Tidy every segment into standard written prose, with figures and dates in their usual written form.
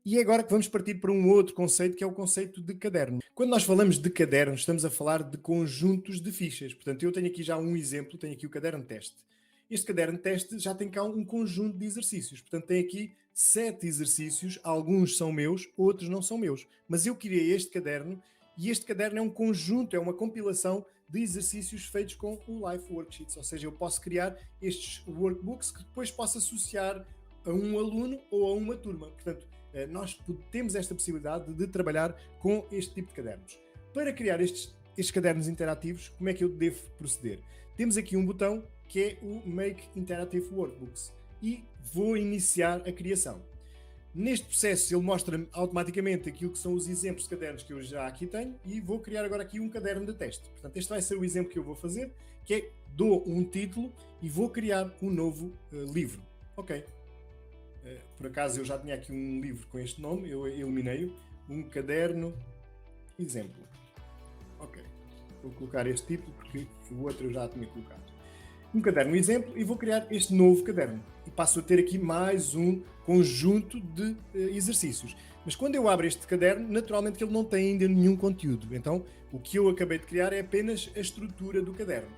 E é agora que vamos partir para um outro conceito, que é o conceito de caderno. Quando nós falamos de caderno, estamos a falar de conjuntos de fichas. Portanto, eu tenho aqui já um exemplo, tenho aqui o caderno teste. Este caderno teste já tem cá um conjunto de exercícios. Portanto, tem aqui 7 exercícios, alguns são meus, outros não são meus. Mas eu criei este caderno e este caderno é um conjunto, é uma compilação de exercícios feitos com o Life Worksheets. Ou seja, eu posso criar estes workbooks que depois posso associar a um aluno ou a uma turma. Portanto, nós temos esta possibilidade de trabalhar com este tipo de cadernos. Para criar estes cadernos interativos, como é que eu devo proceder? Temos aqui um botão que é o Make Interactive Workbooks e vou iniciar a criação. Neste processo ele mostra-me automaticamente aquilo que são os exemplos de cadernos que eu já aqui tenho e vou criar agora aqui um caderno de teste. Portanto, este vai ser o exemplo que eu vou fazer, que é dou um título e vou criar um novo livro. Ok. Por acaso eu já tinha aqui um livro com este nome, eu eliminei-o, um caderno exemplo. Ok, vou colocar este título porque o outro eu já tinha colocado. Um caderno exemplo e vou criar este novo caderno. E passo a ter aqui mais um conjunto de exercícios. Mas quando eu abro este caderno, naturalmente que ele não tem ainda nenhum conteúdo. Então, o que eu acabei de criar é apenas a estrutura do caderno.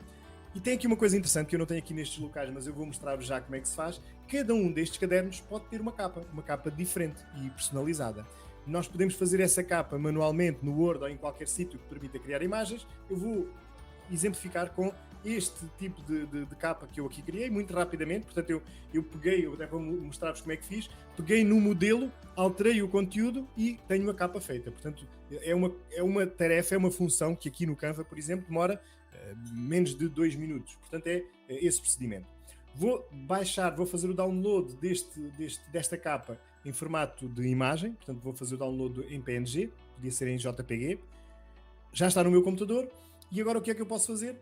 E tem aqui uma coisa interessante que eu não tenho aqui nestes locais, mas eu vou mostrar-vos já como é que se faz. Cada um destes cadernos pode ter uma capa diferente e personalizada. Nós podemos fazer essa capa manualmente no Word ou em qualquer sítio que permita criar imagens. Eu vou exemplificar com este tipo de capa que eu aqui criei, muito rapidamente. Portanto, eu peguei, eu até vou mostrar-vos como é que fiz, peguei no modelo, alterei o conteúdo e tenho a capa feita. Portanto, é uma tarefa, é uma função que aqui no Canva, por exemplo, demora menos de 2 minutos. Portanto, é esse procedimento. Vou fazer o download desta capa em formato de imagem, portanto vou fazer o download em PNG, podia ser em JPG, já está no meu computador, e agora o que é que eu posso fazer?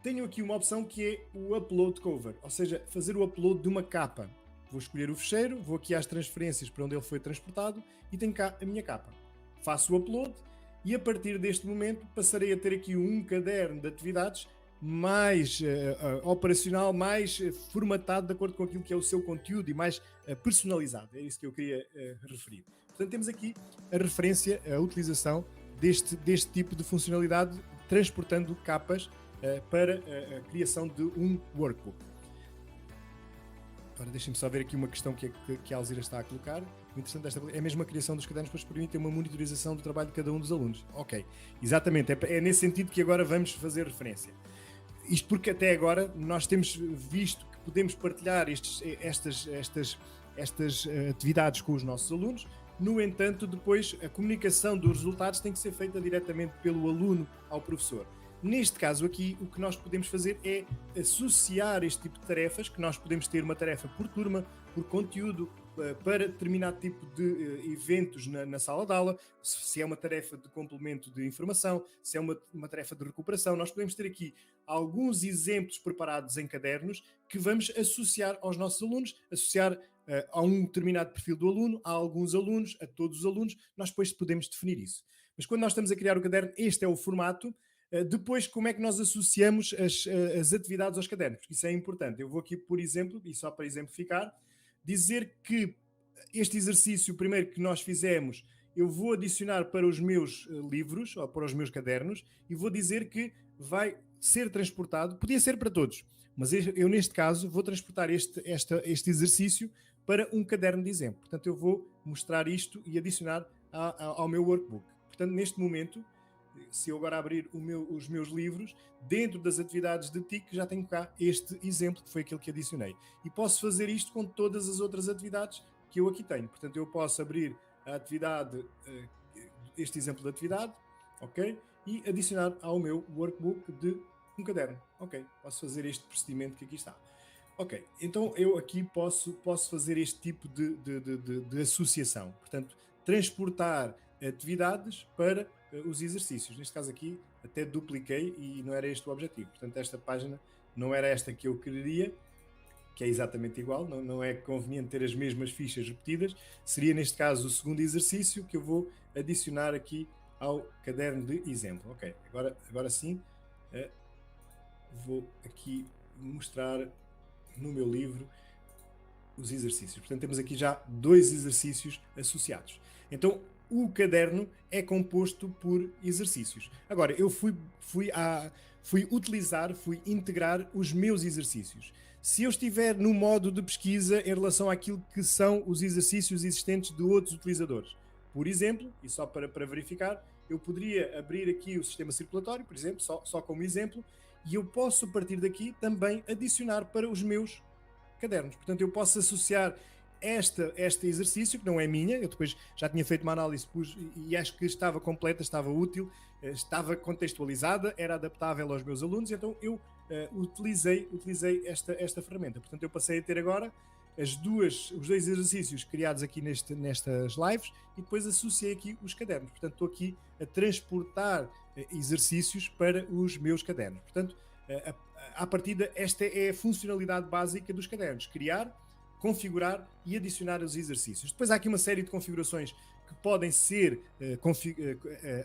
Tenho aqui uma opção que é o Upload Cover, ou seja, fazer o upload de uma capa. Vou escolher o fecheiro, vou aqui às transferências para onde ele foi transportado e tenho cá a minha capa. Faço o upload e a partir deste momento passarei a ter aqui um caderno de atividades mais operacional, mais formatado de acordo com aquilo que é o seu conteúdo e mais personalizado. É isso que eu queria referir. Portanto, temos aqui a referência, a utilização deste tipo de funcionalidade, transportando capas para a criação de um workbook. Agora deixem-me só ver aqui uma questão que a Alzira está a colocar. O interessante é mesmo a criação dos cadernos, pois permite uma monitorização do trabalho de cada um dos alunos. Ok, exatamente, é nesse sentido que agora vamos fazer referência. Isto porque até agora nós temos visto que podemos partilhar estas atividades com os nossos alunos. No entanto, depois a comunicação dos resultados tem que ser feita diretamente pelo aluno ao professor. Neste caso aqui, o que nós podemos fazer é associar este tipo de tarefas, que nós podemos ter uma tarefa por turma, por conteúdo, para determinado tipo de eventos na sala de aula, se é uma tarefa de complemento de informação, se é uma tarefa de recuperação. Nós podemos ter aqui alguns exemplos preparados em cadernos que vamos associar aos nossos alunos, associar a um determinado perfil do aluno, a alguns alunos, a todos os alunos. Nós depois podemos definir isso. Mas quando nós estamos a criar o caderno, este é o formato. Depois, como é que nós associamos as atividades aos cadernos? Porque isso é importante. Eu vou aqui, por exemplo, e só para exemplificar, dizer que este exercício primeiro que nós fizemos, eu vou adicionar para os meus livros, ou para os meus cadernos, e vou dizer que vai ser transportado, podia ser para todos, mas eu neste caso vou transportar este exercício para um caderno de exemplo. Portanto, eu vou mostrar isto e adicionar ao meu workbook. Portanto, neste momento, se eu agora abrir os meus livros, dentro das atividades de TIC já tenho cá este exemplo, que foi aquele que adicionei. E posso fazer isto com todas as outras atividades que eu aqui tenho. Portanto, eu posso abrir a atividade, este exemplo de atividade, ok? E adicionar ao meu workbook de um caderno. Ok, posso fazer este procedimento que aqui está. Ok, então eu aqui posso fazer este tipo de associação. Portanto, transportar atividades para os exercícios. Neste caso aqui, até dupliquei e não era este o objetivo. Portanto, esta página não era esta que eu queria, que é exatamente igual, não é conveniente ter as mesmas fichas repetidas. Seria, neste caso, o segundo exercício que eu vou adicionar aqui ao caderno de exemplo. Ok, agora sim, vou aqui mostrar no meu livro os exercícios. Portanto, temos aqui já 2 exercícios associados. Então, o caderno é composto por exercícios. Agora, eu fui integrar os meus exercícios. Se eu estiver no modo de pesquisa em relação àquilo que são os exercícios existentes de outros utilizadores, por exemplo, e só para verificar, eu poderia abrir aqui o sistema circulatório, por exemplo, só como exemplo, e eu posso, a partir daqui, também adicionar para os meus cadernos. Portanto, eu posso associar este exercício, que não é minha, eu depois já tinha feito uma análise e acho que estava completa, estava útil, estava contextualizada, era adaptável aos meus alunos, então eu utilizei esta ferramenta. Portanto, eu passei a ter agora os 2 exercícios criados aqui nestas lives e depois associei aqui os cadernos. Portanto, estou aqui a transportar exercícios para os meus cadernos. Portanto, à partida, esta é a funcionalidade básica dos cadernos: criar, configurar e adicionar os exercícios. Depois há aqui uma série de configurações que podem ser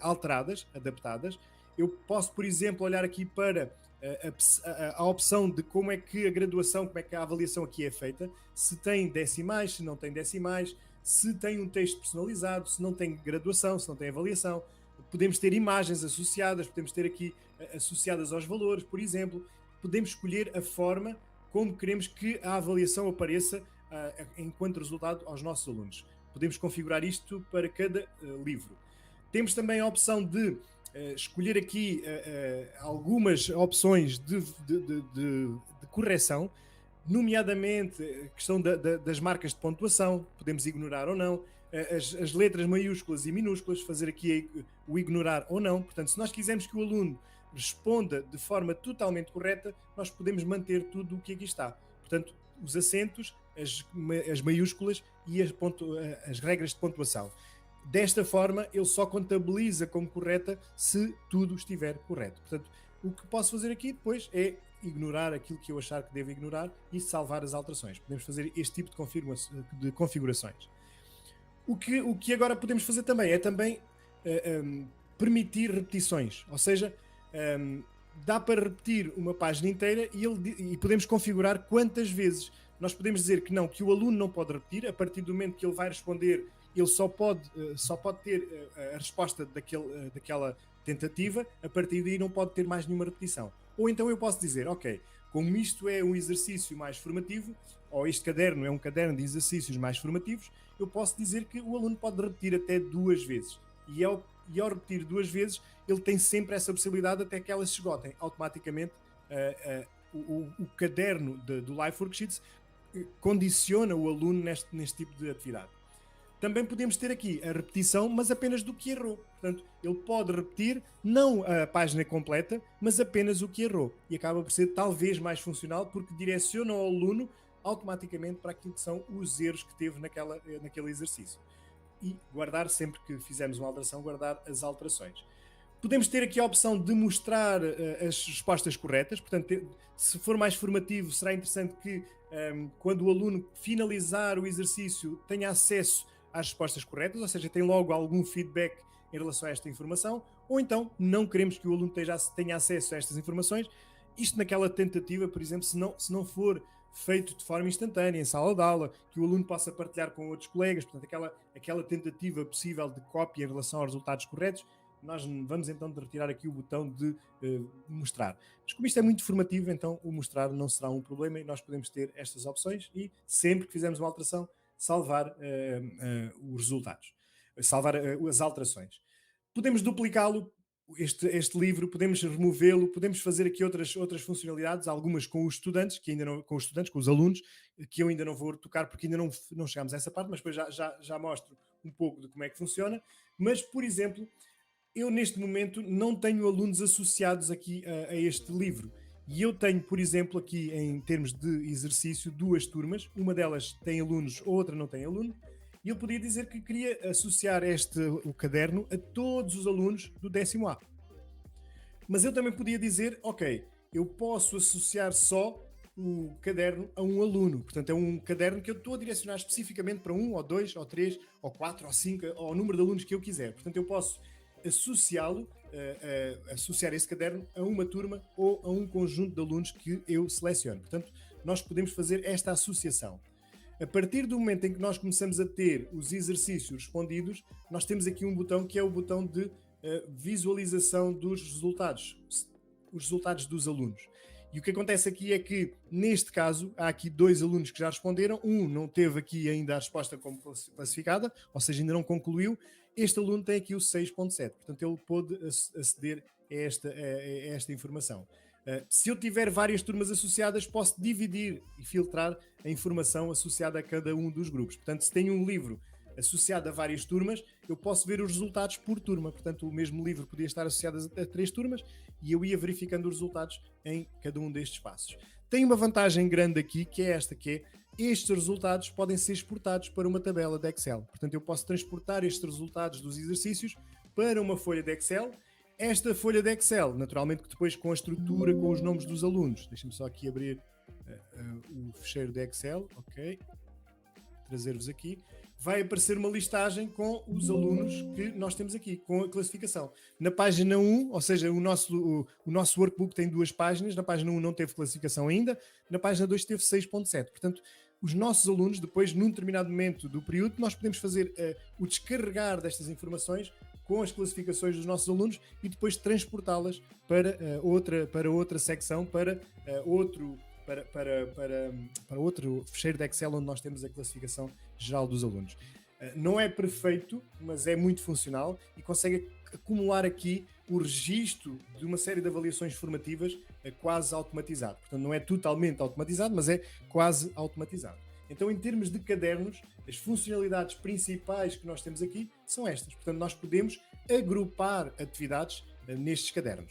alteradas, adaptadas. Eu posso, por exemplo, olhar aqui para a opção de como é que a graduação, como é que a avaliação aqui é feita, se tem decimais, se não tem decimais, se tem um texto personalizado, se não tem graduação, se não tem avaliação. Podemos ter imagens associadas, podemos ter aqui associadas aos valores, por exemplo. Podemos escolher a forma como queremos que a avaliação apareça enquanto resultado aos nossos alunos. Podemos configurar isto para cada livro. Temos também a opção de escolher aqui algumas opções de correção, nomeadamente a questão das marcas de pontuação, podemos ignorar ou não, as letras maiúsculas e minúsculas, fazer aqui o ignorar ou não. Portanto, se nós quisermos que o aluno responda de forma totalmente correta, nós podemos manter tudo o que aqui está. Portanto, os acentos, as maiúsculas e as regras de pontuação. Desta forma, ele só contabiliza como correta se tudo estiver correto. Portanto, o que posso fazer aqui depois é ignorar aquilo que eu achar que devo ignorar e salvar as alterações. Podemos fazer este tipo de configurações. O que agora podemos fazer também é permitir repetições, ou seja, dá para repetir uma página inteira e podemos configurar quantas vezes. Nós podemos dizer que não, que o aluno não pode repetir. A partir do momento que ele vai responder, ele só pode ter a resposta daquela tentativa. A partir daí não pode ter mais nenhuma repetição. Ou então eu posso dizer, ok, como isto é um exercício mais formativo, ou este caderno é um caderno de exercícios mais formativos, eu posso dizer que o aluno pode repetir até 2 vezes. E ao repetir 2 vezes, ele tem sempre essa possibilidade até que elas se esgotem. Automaticamente, o caderno do Life Worksheets condiciona o aluno neste tipo de atividade. Também podemos ter aqui a repetição, mas apenas do que errou. Portanto, ele pode repetir não a página completa, mas apenas o que errou. E acaba por ser talvez mais funcional, porque direciona o aluno automaticamente para aquilo que são os erros que teve naquele exercício. E guardar, sempre que fizermos uma alteração, guardar as alterações. Podemos ter aqui a opção de mostrar as respostas corretas. Portanto, se for mais formativo, será interessante que quando o aluno finalizar o exercício tenha acesso às respostas corretas, ou seja, tem logo algum feedback em relação a esta informação, ou então não queremos que o aluno tenha acesso a estas informações. Isto naquela tentativa, por exemplo, se não for feito de forma instantânea, em sala de aula, que o aluno possa partilhar com outros colegas, portanto, aquela tentativa possível de cópia em relação aos resultados corretos, nós vamos então retirar aqui o botão de mostrar. Mas como isto é muito formativo, então o mostrar não será um problema e nós podemos ter estas opções e sempre que fizermos uma alteração, salvar os resultados, salvar as alterações. Podemos duplicá-lo, este livro, podemos removê-lo, podemos fazer aqui outras funcionalidades, algumas com os estudantes, com os alunos, que eu ainda não vou tocar porque ainda não chegámos a essa parte, mas depois já mostro um pouco de como é que funciona. Mas, por exemplo, eu neste momento não tenho alunos associados aqui a este livro. E eu tenho, por exemplo, aqui em termos de exercício, 2 turmas. Uma delas tem alunos, outra não tem aluno. E eu podia dizer que queria associar o caderno a todos os alunos do 10º A. Mas eu também podia dizer, ok, eu posso associar só o caderno a um aluno. Portanto, é um caderno que eu estou a direcionar especificamente para 1, ou 2, ou 3, ou 4, ou 5, ou o número de alunos que eu quiser. Portanto, eu posso associar esse caderno a uma turma ou a um conjunto de alunos que eu seleciono. Portanto, nós podemos fazer esta associação. A partir do momento em que nós começamos a ter os exercícios respondidos, nós temos aqui um botão que é o botão de visualização dos resultados, os resultados dos alunos. E o que acontece aqui é que, neste caso, há aqui 2 alunos que já responderam, um não teve aqui ainda a resposta como classificada, ou seja, ainda não concluiu. Este aluno tem aqui o 6.7, portanto ele pôde aceder a esta informação. Se eu tiver várias turmas associadas, posso dividir e filtrar a informação associada a cada um dos grupos. Portanto, se tenho um livro associado a várias turmas, eu posso ver os resultados por turma. Portanto, o mesmo livro podia estar associado a 3 turmas e eu ia verificando os resultados em cada um destes passos. Tem uma vantagem grande aqui, que é esta, que é estes resultados podem ser exportados para uma tabela de Excel. Portanto, eu posso transportar estes resultados dos exercícios para uma folha de Excel. Esta folha de Excel, naturalmente que depois com a estrutura, com os nomes dos alunos, deixem-me só aqui abrir o fecheiro de Excel, ok, trazer-vos aqui, vai aparecer uma listagem com os alunos que nós temos aqui, com a classificação. Na página 1, ou seja, o nosso workbook tem 2 páginas, na página 1 não teve classificação ainda, na página 2 teve 6.7, portanto, os nossos alunos, depois, num determinado momento do período, nós podemos fazer o descarregar destas informações com as classificações dos nossos alunos e depois transportá-las para outra secção, para outro fecheiro de Excel onde nós temos a classificação geral dos alunos. Não é perfeito, mas é muito funcional e consegue acumular aqui o registro de uma série de avaliações formativas quase automatizado. Portanto, não é totalmente automatizado, mas é quase automatizado. Então, em termos de cadernos, as funcionalidades principais que nós temos aqui são estas. Portanto, nós podemos agrupar atividades nestes cadernos.